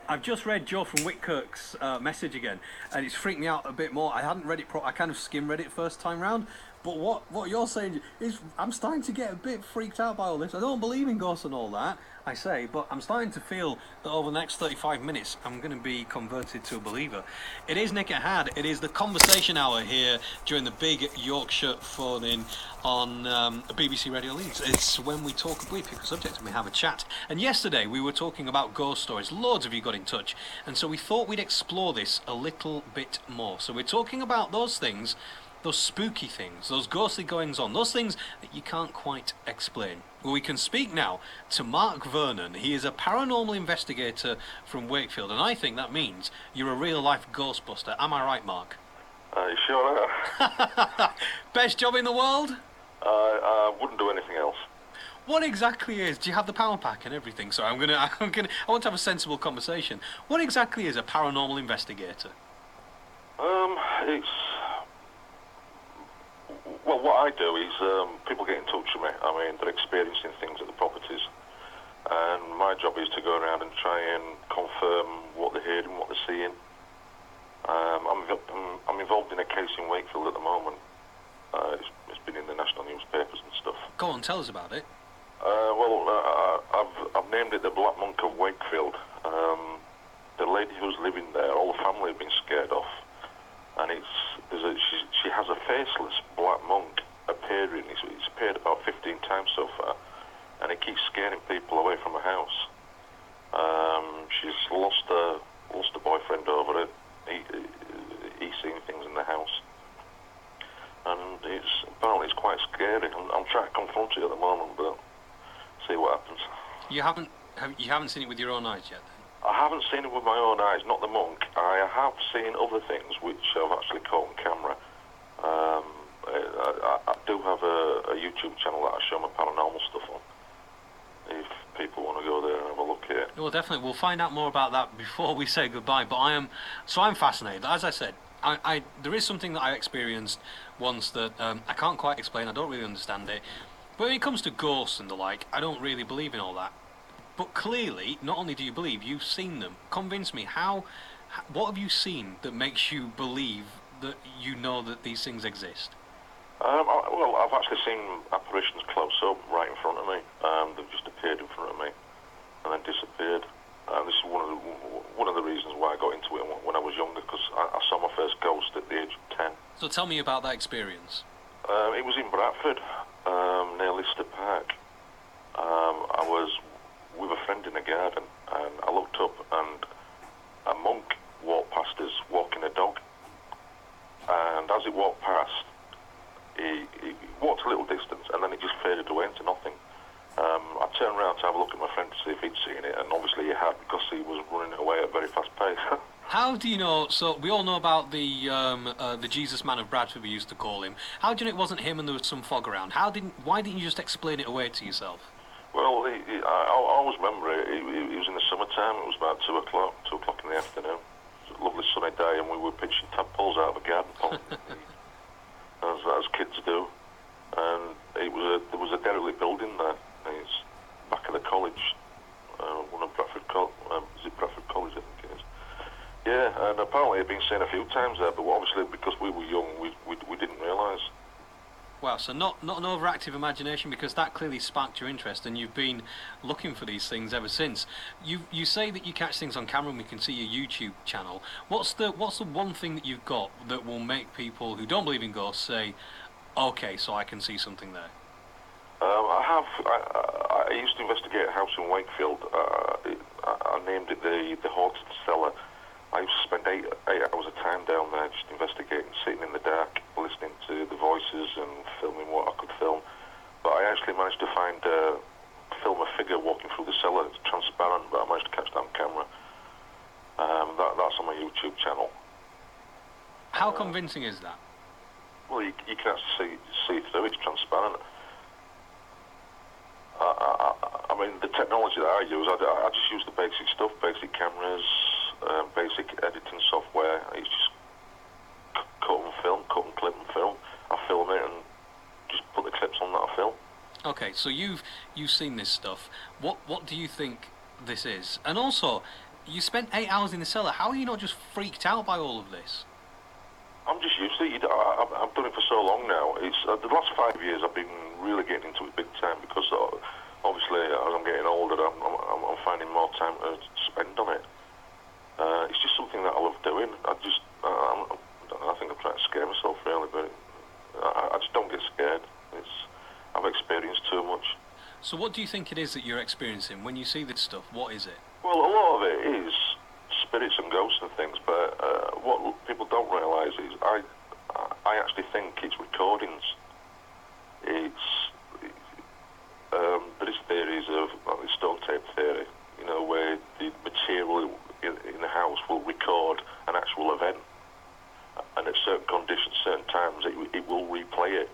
I've just read Joe from Whitkirk's message again, and it's freaked me out a bit more. I hadn't read it I kind of skim read it first time round, but what you're saying is I'm starting to get a bit freaked out by all this. I don't believe in ghosts and all that, I say, but I'm starting to feel that over the next 35 minutes I'm going to be converted to a believer. It is Nick Ahad. It is the conversation hour here during the big Yorkshire phone-in on BBC Radio Leeds. It's when we pick a subject and we have a chat. And yesterday we were talking about ghost stories. Loads of you got in touch, and so we thought we'd explore this a little bit more. So we're talking about those things, those spooky things, those ghostly goings on, those things that you can't quite explain. Well, we can speak now to Mark Vernon. He is a paranormal investigator from Wakefield, and I think that means you're a real-life ghostbuster. Am I right, Mark? You sure are. Best job in the world? I wouldn't do anything else. What exactly is? Do you have the power pack and everything? Sorry, I want to have a sensible conversation. What exactly is a paranormal investigator? Well, what I do is people get in touch with me. I mean, they're experiencing things at the properties, and my job is to go around and try and confirm what they're hearing, what they're seeing. I'm involved in a case in Wakefield at the moment. It's been in the national newspapers and stuff. Go on, tell us about it. I've named it the Black Monk of Wakefield. The lady who's living there, all the family have been scared off, and she has a faceless black monk appearing. It's appeared about 15 times so far, and it keeps scaring people away from her house. She's lost a boyfriend over it. He's seen things in the house, and apparently it's quite scary. I'm trying to confront it at the moment, but see what happens. You haven't seen it with your own eyes yet, then? I haven't seen it with my own eyes, not the monk. I have seen other things which I've actually caught on camera. I do have a YouTube channel that I show my paranormal stuff on, if people want to go there and have a look at it. Well, definitely. We'll find out more about that before we say goodbye, but I'm fascinated. As I said, there is something that I experienced once that I can't quite explain. I don't really understand it. But when it comes to ghosts and the like, I don't really believe in all that. But clearly, not only do you believe, you've seen them. Convince me, what have you seen that makes you believe that you know that these things exist? Well, I've actually seen apparitions close up right in front of me. They've just appeared in front of me and then disappeared. And this is one of the reasons why I got into it when I was younger, because I saw my first ghost at the age of 10. So tell me about that experience. It was in Bradford, near Lister Park. I was with a friend in the garden, and I looked up, and a monk walked past us, walking a dog. And as it walked past, he walked a little distance, and then it just faded away into nothing. I turned around to have a look at my friend to see if he'd seen it, and obviously he had, because he was running away at a very fast pace. How do you know? So we all know about the Jesus man of Bradford, we used to call him. How do you know it wasn't him and there was some fog around? Why didn't you just explain it away to yourself? Well, I always remember it was in the summertime. It was about 2 o'clock in the afternoon. It was a lovely sunny day, and we were pitching tadpoles out of a garden pond, as kids do. And there was a derelict building there. It's back of the college, one of Bradford College. Is it Bradford College? I think it is. Yeah, and apparently it had been seen a few times there, but obviously because we were young, we didn't realise. Wow, so not an overactive imagination, because that clearly sparked your interest, and you've been looking for these things ever since. You say that you catch things on camera, and we can see your YouTube channel. What's the one thing that you've got that will make people who don't believe in ghosts say, okay, so I can see something there? I used to investigate a house in Wakefield. I named it the Haunted Cellar. I used to spend eight hours of time down there just investigating, sitting in the dark, listening to the voices and filming what I could film. But I actually managed to film a figure walking through the cellar. It's transparent, but I managed to catch that on camera. That's on my YouTube channel. How convincing is that? Well, you can actually see through. It's transparent. I mean, the technology that I use, I just use the basic stuff, basic cameras, basic editing software. It's just cut and clip and film. I film it and just put the clips on that I film. Okay, so you've seen this stuff. What do you think this is? And also, You spent 8 hours in the cellar. How are you not just freaked out by all of this? I'm just used to it. I've done it for so long now. It's the last 5 years I've been really getting into it big time because obviously as I'm getting older, I'm finding more time to spend on it. It's just something that I love doing. I think I'm trying to scare myself really, but I just don't get scared. I've experienced too much. So what do you think it is that you're experiencing when you see this stuff? What is it? Well, a lot of it is spirits and ghosts and things, but what people don't realise is I actually think it's recordings. There is theories of the stone tape theory, where the material in the house will record an actual event, and at certain conditions, certain times, it will replay it,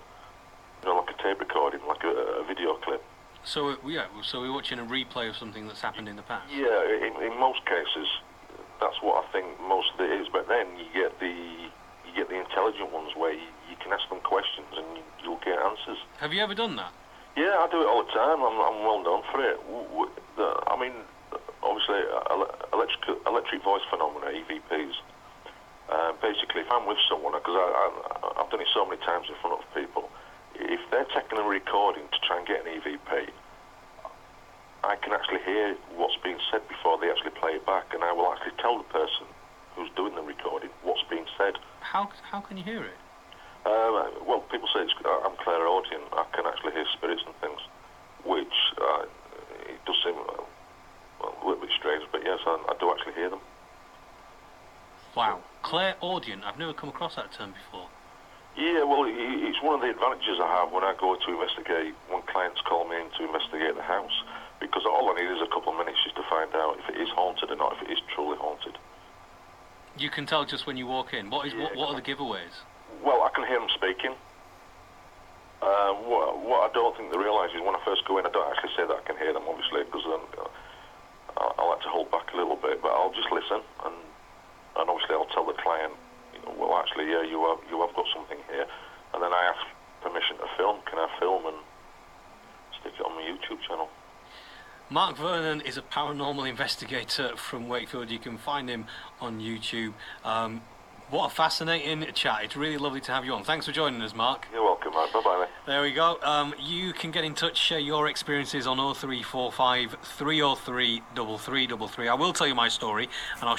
like a tape recording, like a video clip. So we're watching a replay of something that's happened in the past. Yeah, in most cases, that's what I think most of it is. But then you get the intelligent ones where you can ask them questions and you'll get answers. Have you ever done that? Yeah, I do it all the time. I'm well known for it. I mean, obviously, electric voice phenomena, EVPs. Basically, if I'm with someone, because I've done it so many times in front of people, if they're taking a recording to try and get an EVP, I can actually hear what's being said before they actually play it back, and I will actually tell the person who's doing the recording what's being said. How can you hear it? Well, people say I'm clairaudient. I can actually hear spirits and things, which it does seem a little bit strange, but yes, I do actually hear them. Wow, clairaudient. I've never come across that term before. Yeah, well, it's one of the advantages I have when I go to investigate, when clients call me in to investigate the house, because all I need is a couple of minutes just to find out if it is haunted or not, if it is truly haunted. You can tell just when you walk in. What are the giveaways? Well, I can hear them speaking. What I don't think they realise is when I first go in, I don't actually say that I can hear them, obviously, because I like to hold back a little bit, but I'll just listen, and obviously I'll tell the client, well, actually, yeah, you have got something here, and then I ask permission to film. Can I film and stick it on my YouTube channel? Mark Vernon is a paranormal investigator from Wakefield. You can find him on YouTube. What a fascinating chat. It's really lovely to have you on. Thanks for joining us, Mark. You're welcome, mate. Bye-bye, mate. There we go. You can get in touch, share your experiences on 0345 303 3333. I will tell you my story, and I'll